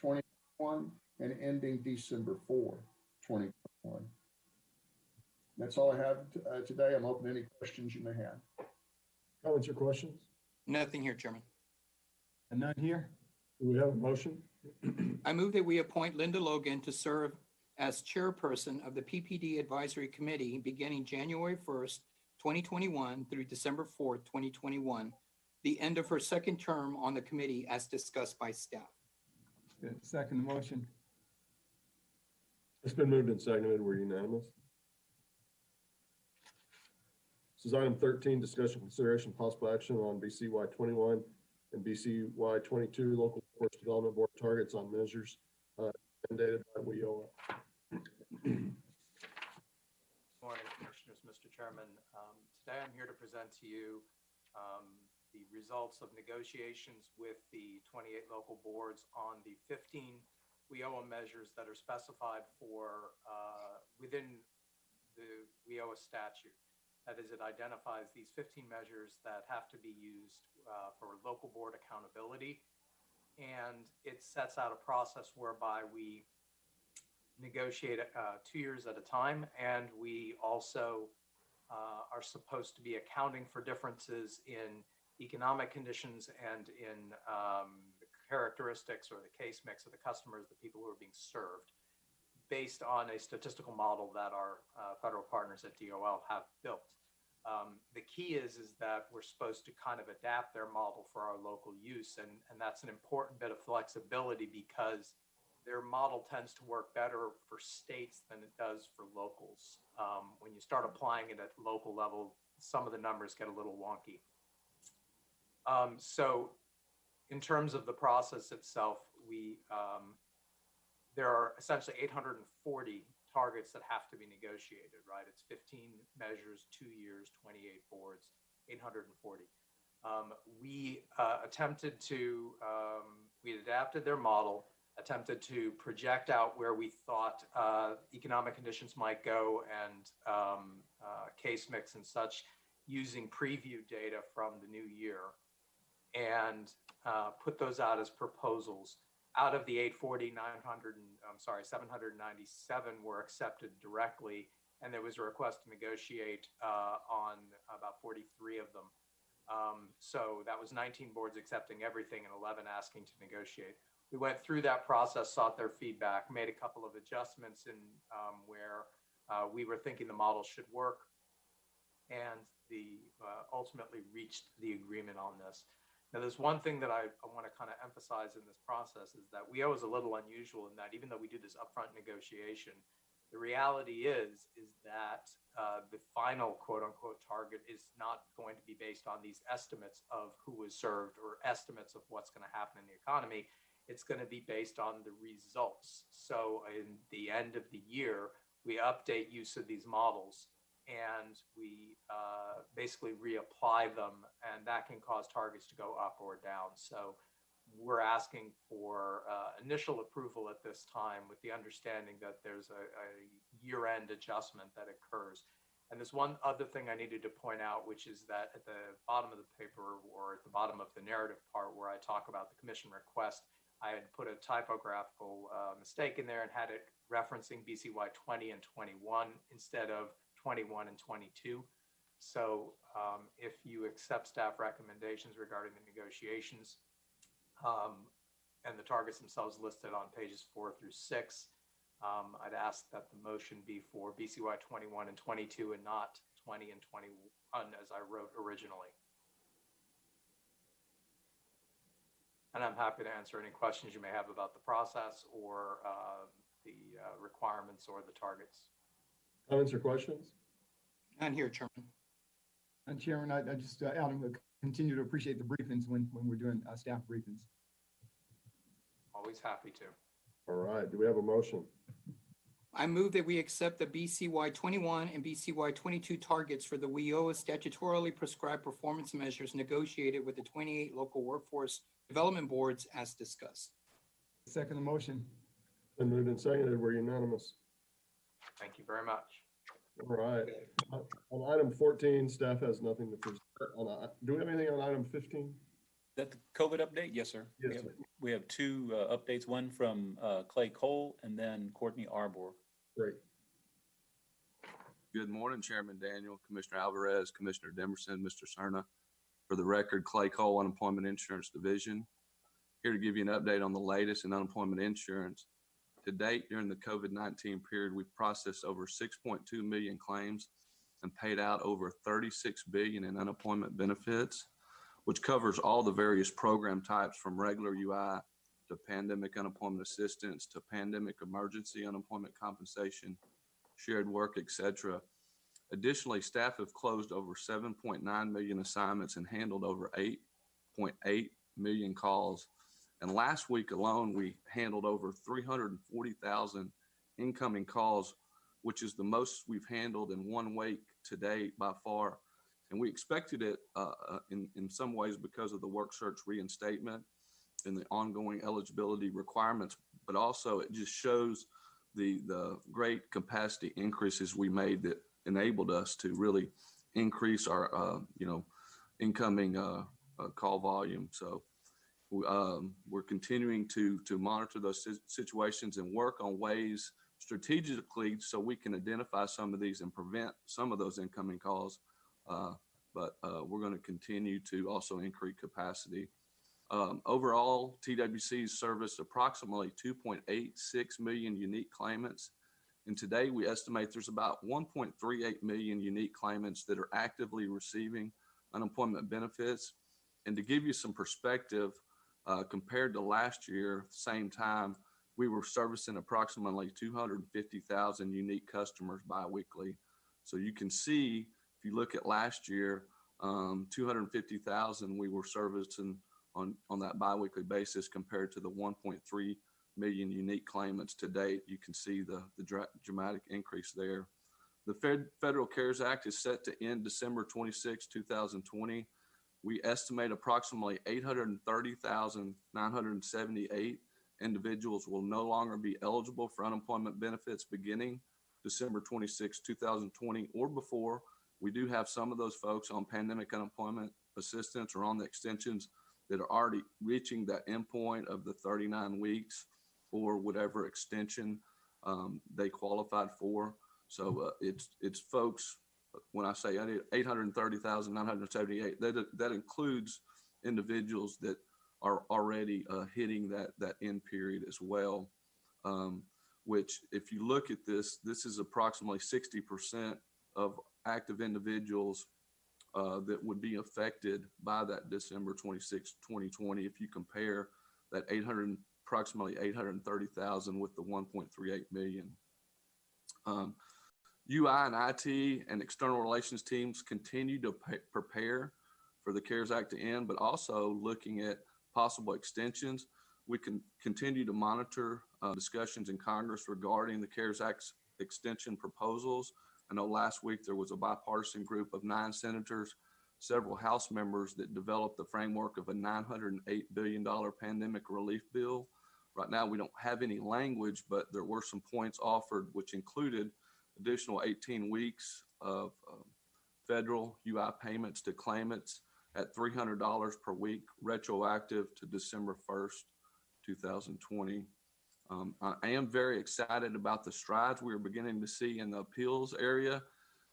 2021 and ending December 4, 2021. That's all I have today. I'm open to any questions you may have. Comments or questions? Nothing here, Chairman. And none here. Do we have a motion? I move that we appoint Linda Logan to serve as chairperson of the PPD Advisory Committee beginning January 1st, 2021 through December 4th, 2021, the end of her second term on the committee as discussed by staff. Good. Second motion. It's been moved and seconded. We're unanimous. This is item 13, discussion, consideration, possible action on BCY 21 and BCY 22 local workforce development board targets on measures mandated by WIOA. Morning, Commissioners, Mr. Chairman. Today I'm here to present to you the results of negotiations with the 28 local boards on the 15 WIOA measures that are specified for within the WIOA statute. That is, it identifies these 15 measures that have to be used for local board accountability. And it sets out a process whereby we negotiate 2 years at a time. And we also are supposed to be accounting for differences in economic conditions and in the characteristics or the case mix of the customers, the people who are being served, based on a statistical model that our federal partners at DOL have built. The key is that we're supposed to kind of adapt their model for our local use. And that's an important bit of flexibility because their model tends to work better for states than it does for locals. When you start applying it at local level, some of the numbers get a little wonky. So in terms of the process itself, there are essentially 840 targets that have to be negotiated, right? It's 15 measures, 2 years, 28 boards, 840. We adapted their model, attempted to project out where we thought economic conditions might go and case mix and such using preview data from the new year, and put those out as proposals. Out of the 840, 797 were accepted directly, and there was a request to negotiate on about 43 of them. So that was 19 boards accepting everything and 11 asking to negotiate. We went through that process, sought their feedback, made a couple of adjustments in where we were thinking the model should work, and ultimately reached the agreement on this. Now, there's one thing that I want to kind of emphasize in this process is that WIOA is a little unusual in that even though we do this upfront negotiation, the reality is that the final quote unquote target is not going to be based on these estimates of who was served or estimates of what's going to happen in the economy. It's going to be based on the results. So in the end of the year, we update use of these models and we basically reapply them, and that can cause targets to go up or down. So we're asking for initial approval at this time with the understanding that there's a year-end adjustment that occurs. And there's one other thing I needed to point out, which is that at the bottom of the paper or at the bottom of the narrative part where I talk about the commission request, I had put a typographical mistake in there and had it referencing BCY 20 and 21 instead of 21 and 22. So if you accept staff recommendations regarding the negotiations and the targets themselves listed on pages 4 through 6, I'd ask that the motion be for BCY 21 and 22 and not 20 and 21 as I wrote originally. And I'm happy to answer any questions you may have about the process or the requirements or the targets. Comments or questions? None here, Chairman. And Chairman, I just, Adam, continue to appreciate the briefings when we're doing staff briefings. Always happy to. All right, do we have a motion? I move that we accept the BCY 21 and BCY 22 targets for the WIOA statutorily prescribed performance measures negotiated with the 28 local workforce development boards as discussed. Second the motion. Been moved and seconded. We're unanimous. Thank you very much. All right. On item 14, staff has nothing to present. Do we have anything on item 15? That the COVID update? Yes, sir. Yes, sir. We have two updates, one from Clay Cole and then Courtney Arbor. Great. Good morning, Chairman Daniel, Commissioner Alvarez, Commissioner Demerson, Mr. Cerna. For the record, Clay Cole, Unemployment Insurance Division. Here to give you an update on the latest in unemployment insurance. To date, during the COVID-19 period, we've processed over 6.2 million claims and paid out over 36 billion in unemployment benefits, which covers all the various program types from regular UI to pandemic unemployment assistance to pandemic emergency unemployment compensation, shared work, etc. Additionally, staff have closed over 7.9 million assignments and handled over 8.8 million calls. And last week alone, we handled over 340,000 incoming calls, which is the most we've handled in 1 week to date by far. And we expected it in some ways because of the work search reinstatement and the ongoing eligibility requirements, but also it just shows the great capacity increases we made that enabled us to really increase our incoming call volume. So we're continuing to monitor those situations and work on ways strategically so we can identify some of these and prevent some of those incoming calls. But we're going to continue to also increase capacity. Overall, TWC serviced approximately 2.86 million unique claimants. And today we estimate there's about 1.38 million unique claimants that are actively receiving unemployment benefits. And to give you some perspective, compared to last year, same time, we were servicing approximately 250,000 unique customers biweekly. So you can see, if you look at last year, 250,000 we were servicing on that biweekly basis compared to the 1.3 million unique claimants to date. You can see the dramatic increase there. The Federal CARES Act is set to end December 26, 2020. We estimate approximately 830,978 individuals will no longer be eligible for unemployment benefits beginning December 26, 2020 or before. We do have some of those folks on pandemic unemployment assistance or on the extensions that are already reaching that endpoint of the 39 weeks or whatever extension they qualified for. So it's folks, when I say 830,978, that includes individuals that are already hitting that end period as well, which if you look at this is approximately 60% of active individuals that would be affected by that December 26, 2020, if you compare that approximately 830,000 with the 1.38 million. UI and IT and external relations teams continue to prepare for the CARES Act to end, but also looking at possible extensions. We can continue to monitor discussions in Congress regarding the CARES Act extension proposals. I know last week there was a bipartisan group of 9 senators, several House members that developed the framework of a $908 billion pandemic relief bill. Right now, we don't have any language, but there were some points offered, which included additional 18 weeks of federal UI payments to claimants at $300 per week, retroactive to December 1st, 2020. I am very excited about the strides we are beginning to see in the appeals area.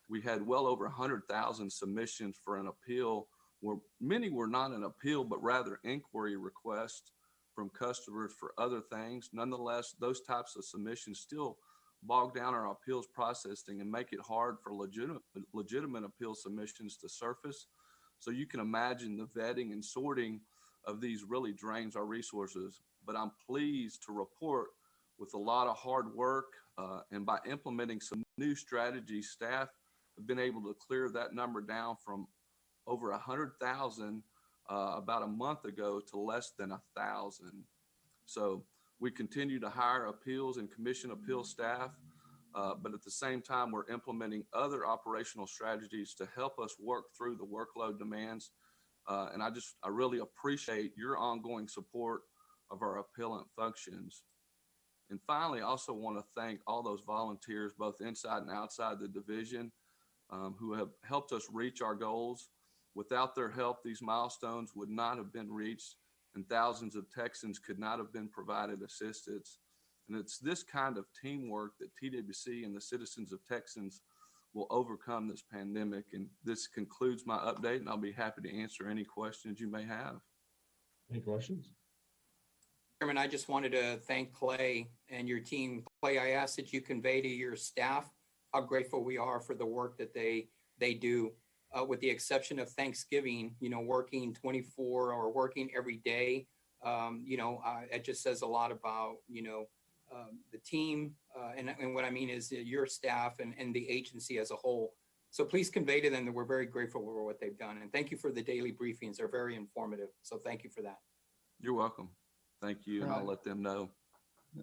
We had well over 100,000 submissions for an appeal, where many were not an appeal, but rather inquiry requests from customers for other things. Nonetheless, those types of submissions still bog down our appeals processing and make it hard for legitimate appeal submissions to surface. So you can imagine the vetting and sorting of these really drains our resources. But I'm pleased to report with a lot of hard work and by implementing some new strategies, staff have been able to clear that number down from over 100,000 about a month ago to less than 1,000. So we continue to hire appeals and commission appeal staff, but at the same time, we're implementing other operational strategies to help us work through the workload demands. And I really appreciate your ongoing support of our appellant functions. And finally, I also want to thank all those volunteers, both inside and outside the division, who have helped us reach our goals. Without their help, these milestones would not have been reached, and thousands of Texans could not have been provided assistance. And it's this kind of teamwork that TWC and the citizens of Texans will overcome this pandemic. And this concludes my update, and I'll be happy to answer any questions you may have. Any questions? Chairman, I just wanted to thank Clay and your team. Clay, I ask that you convey to your staff how grateful we are for the work that they do. With the exception of Thanksgiving, working 24 or working every day, it just says a lot about, the team. And what I mean is your staff and the agency as a whole. So please convey to them that we're very grateful for what they've done. And thank you for the daily briefings. They're very informative. So thank you for that. You're welcome. Thank you, and I'll let them know.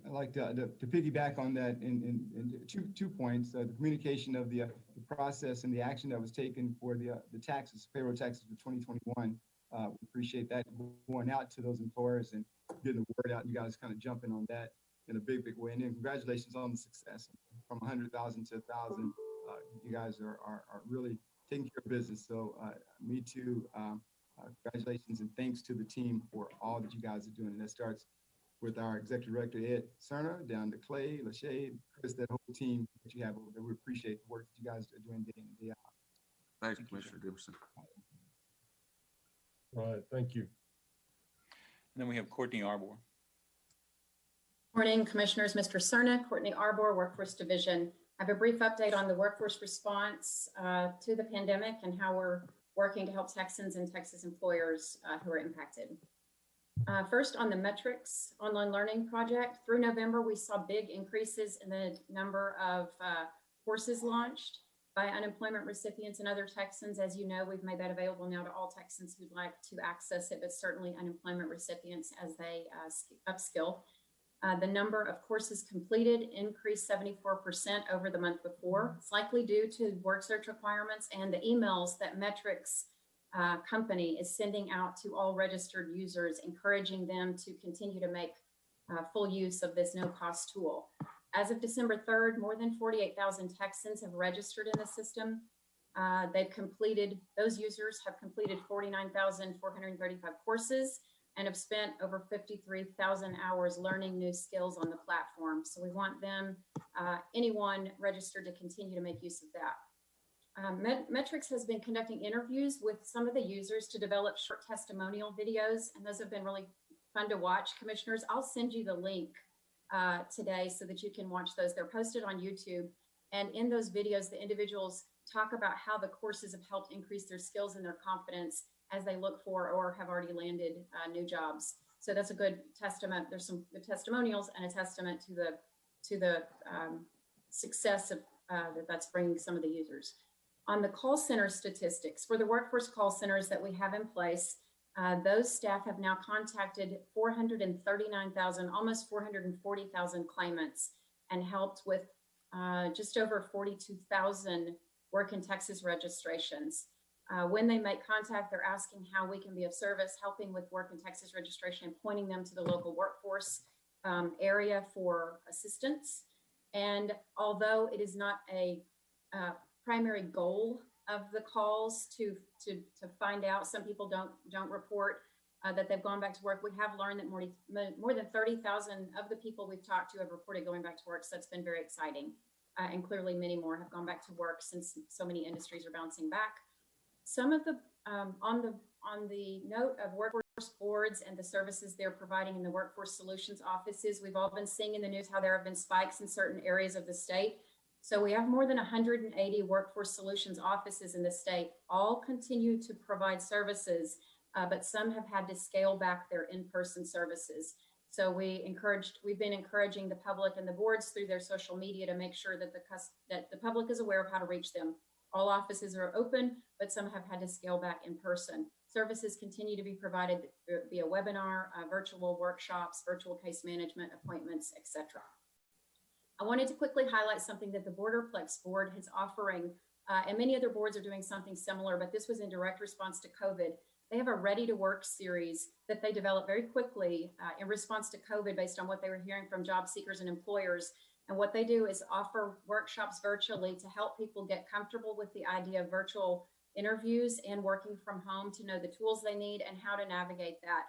I'd like to piggyback on that in two points. The communication of the process and the action that was taken for the taxes, payroll taxes for 2021. We appreciate that going out to those employers and getting the word out. You guys kind of jumping on that in a big way. And then congratulations on the success from 100,000 to 1,000. You guys are really taking care of business. So me too. Congratulations and thanks to the team for all that you guys are doing. And that starts with our executive director, Ed Cerner, down to Clay, Lachey, Chris, that whole team that you have over there. We appreciate the work that you guys are doing day in and day out. Thanks, Commissioner Dickerson. All right, thank you. And then we have Courtney Arbor. Morning, Commissioners. Mr. Cerna, Courtney Arbor, Workforce Division. I have a brief update on the workforce response to the pandemic and how we're working to help Texans and Texas employers who are impacted. First, on the Metrics online learning project, through November, we saw big increases in the number of courses launched by unemployment recipients and other Texans. As you know, we've made that available now to all Texans who'd like to access it, but certainly unemployment recipients as they upskill. The number of courses completed increased 74% over the month before. It's likely due to work search requirements and the emails that Metrics company is sending out to all registered users, encouraging them to continue to make full use of this no-cost tool. As of December 3rd, more than 48,000 Texans have registered in the system. Those users have completed 49,435 courses and have spent over 53,000 hours learning new skills on the platform. So we want anyone registered to continue to make use of that. Metrics has been conducting interviews with some of the users to develop short testimonial videos, and those have been really fun to watch. Commissioners, I'll send you the link today so that you can watch those. They're posted on YouTube, and in those videos, the individuals talk about how the courses have helped increase their skills and their confidence as they look for or have already landed new jobs. So that's a good testament. There's some good testimonials and a testament to the success of that's bringing some of the users. On the call center statistics, for the workforce call centers that we have in place, those staff have now contacted 439,000, almost 440,000 claimants and helped with just over 42,000 Work in Texas registrations. When they make contact, they're asking how we can be of service, helping with Work in Texas registration and pointing them to the local workforce area for assistance. And although it is not a primary goal of the calls to find out, some people don't report that they've gone back to work. We have learned that more than 30,000 of the people we've talked to have reported going back to work. So that's been very exciting. And clearly many more have gone back to work since so many industries are bouncing back. Some of the, on the note of workforce boards and the services they're providing in the workforce solutions offices, we've all been seeing in the news how there have been spikes in certain areas of the state. So we have more than 180 workforce solutions offices in the state, all continue to provide services, but some have had to scale back their in-person services. So we've been encouraging the public and the boards through their social media to make sure that the public is aware of how to reach them. All offices are open, but some have had to scale back in person. Services continue to be provided via webinar, virtual workshops, virtual case management, appointments, etc. I wanted to quickly highlight something that the Borderplex board is offering, and many other boards are doing something similar, but this was in direct response to COVID. They have a ready to work series that they developed very quickly in response to COVID based on what they were hearing from job seekers and employers. And what they do is offer workshops virtually to help people get comfortable with the idea of virtual interviews and working from home, to know the tools they need and how to navigate that.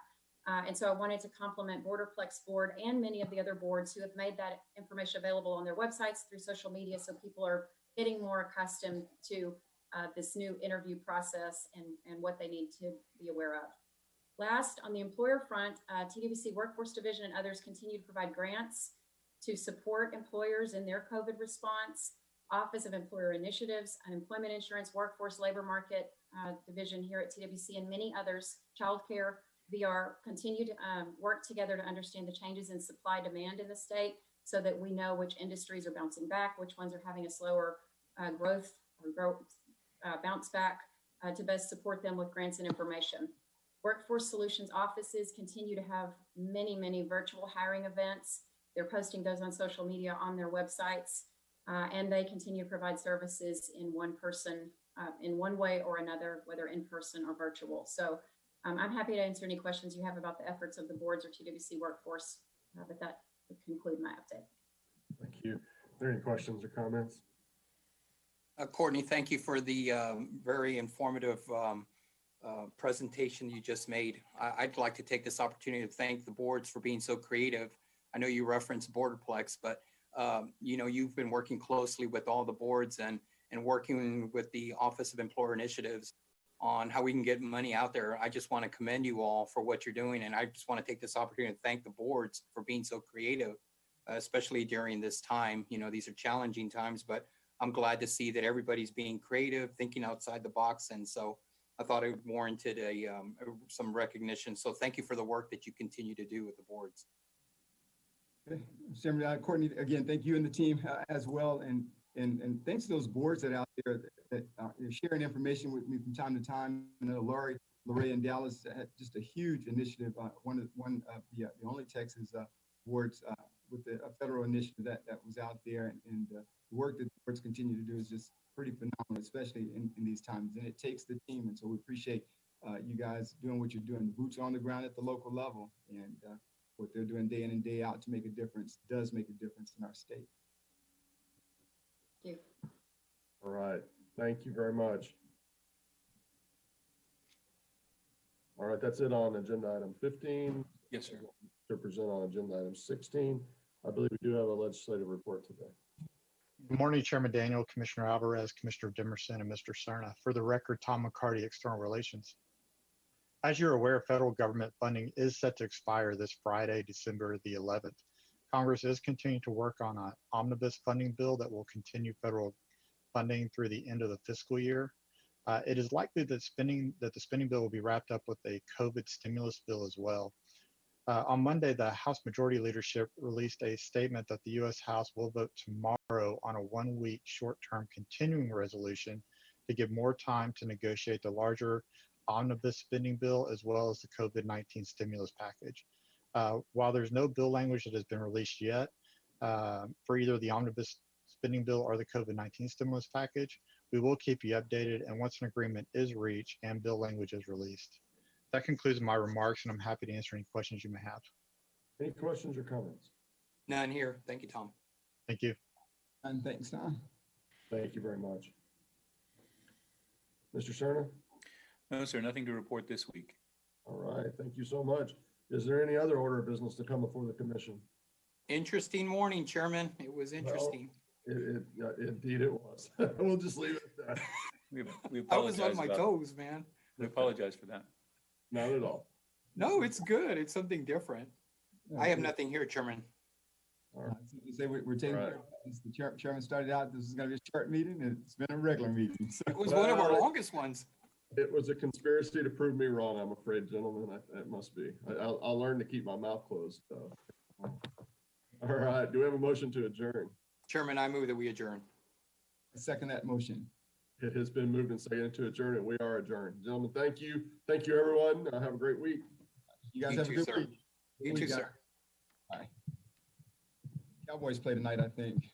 And so I wanted to compliment Borderplex board and many of the other boards who have made that information available on their websites through social media, so people are getting more accustomed to this new interview process and what they need to be aware of. Last, on the employer front, TWC Workforce Division and others continue to provide grants to support employers in their COVID response. Office of Employer Initiatives, Unemployment Insurance, Workforce Labor Market Division here at TWC, and many others, childcare, VR, continue to work together to understand the changes in supply demand in the state so that we know which industries are bouncing back, which ones are having a slower bounce back to best support them with grants and information. Workforce Solutions offices continue to have many, many virtual hiring events. They're posting those on social media on their websites. And they continue to provide services in one way or another, whether in person or virtual. So I'm happy to answer any questions you have about the efforts of the boards or TWC Workforce, but that would conclude my update. Thank you. Are there any questions or comments? Courtney, thank you for the very informative presentation you just made. I'd like to take this opportunity to thank the boards for being so creative. I know you referenced Borderplex, but you've been working closely with all the boards and working with the Office of Employer Initiatives on how we can get money out there. I just want to commend you all for what you're doing. And I just want to take this opportunity to thank the boards for being so creative, especially during this time. These are challenging times, but I'm glad to see that everybody's being creative, thinking outside the box. And so I thought it warranted some recognition. So thank you for the work that you continue to do with the boards. Okay. Chairman, Courtney, again, thank you and the team as well. And thanks to those boards that are out there that are sharing information with me from time to time. I know Lori and Dallas had just a huge initiative, one of the only Texas boards with the federal initiative that was out there. And the work that the boards continue to do is just pretty phenomenal, especially in these times. And it takes the team. And so we appreciate you guys doing what you're doing. The boots on the ground at the local level. And what they're doing day in and day out to make a difference does make a difference in our state. Thank you. All right. Thank you very much. All right. That's it on agenda item 15. Yes, sir. To present on agenda item 16. I believe we do have a legislative report today. Good morning, Chairman Daniel, Commissioner Alvarez, Commissioner Dimerson, and Mr. Cerna. For the record, Tom McCarty, External Relations. As you're aware, federal government funding is set to expire this Friday, December the 11th. Congress is continuing to work on an omnibus funding bill that will continue federal funding through the end of the fiscal year. It is likely that the spending bill will be wrapped up with a COVID stimulus bill as well. On Monday, the House Majority Leadership released a statement that the U.S. House will vote tomorrow on a one-week short-term continuing resolution to give more time to negotiate the larger omnibus spending bill as well as the COVID-19 stimulus package. While there's no bill language that has been released yet for either the omnibus spending bill or the COVID-19 stimulus package, we will keep you updated, and once an agreement is reached and bill language is released. That concludes my remarks, and I'm happy to answer any questions you may have. Any questions or comments? None here. Thank you, Tom. Thank you. And thanks, Tom. Thank you very much. Mr. Cerna? No, sir, nothing to report this week. All right. Thank you so much. Is there any other order of business to come before the commission? Interesting morning, Chairman. It was interesting. Indeed it was. We'll just leave it at that. We I was on apologize my about- toes, man. We apologize for that. Not at all. No, it's good. It's something different. I have nothing here, Chairman. All right. Say we're taking All right. the chairman started out, this is going to be a short meeting, and it's been a regular meeting. So It was one of our longest ones. It was a conspiracy to prove me wrong, I'm afraid, gentlemen. It must be. I'll learn to keep my mouth closed. So. All right. Do we have a motion to adjourn? Chairman, I move that we adjourn. I second that motion. It has been moved and seconded to adjourn, and we are adjourned. Gentlemen, thank you. Thank you, everyone. Have a great week. You guys You have too, a good sir. week. You We too, got- sir. Bye. Cowboys play tonight, I think.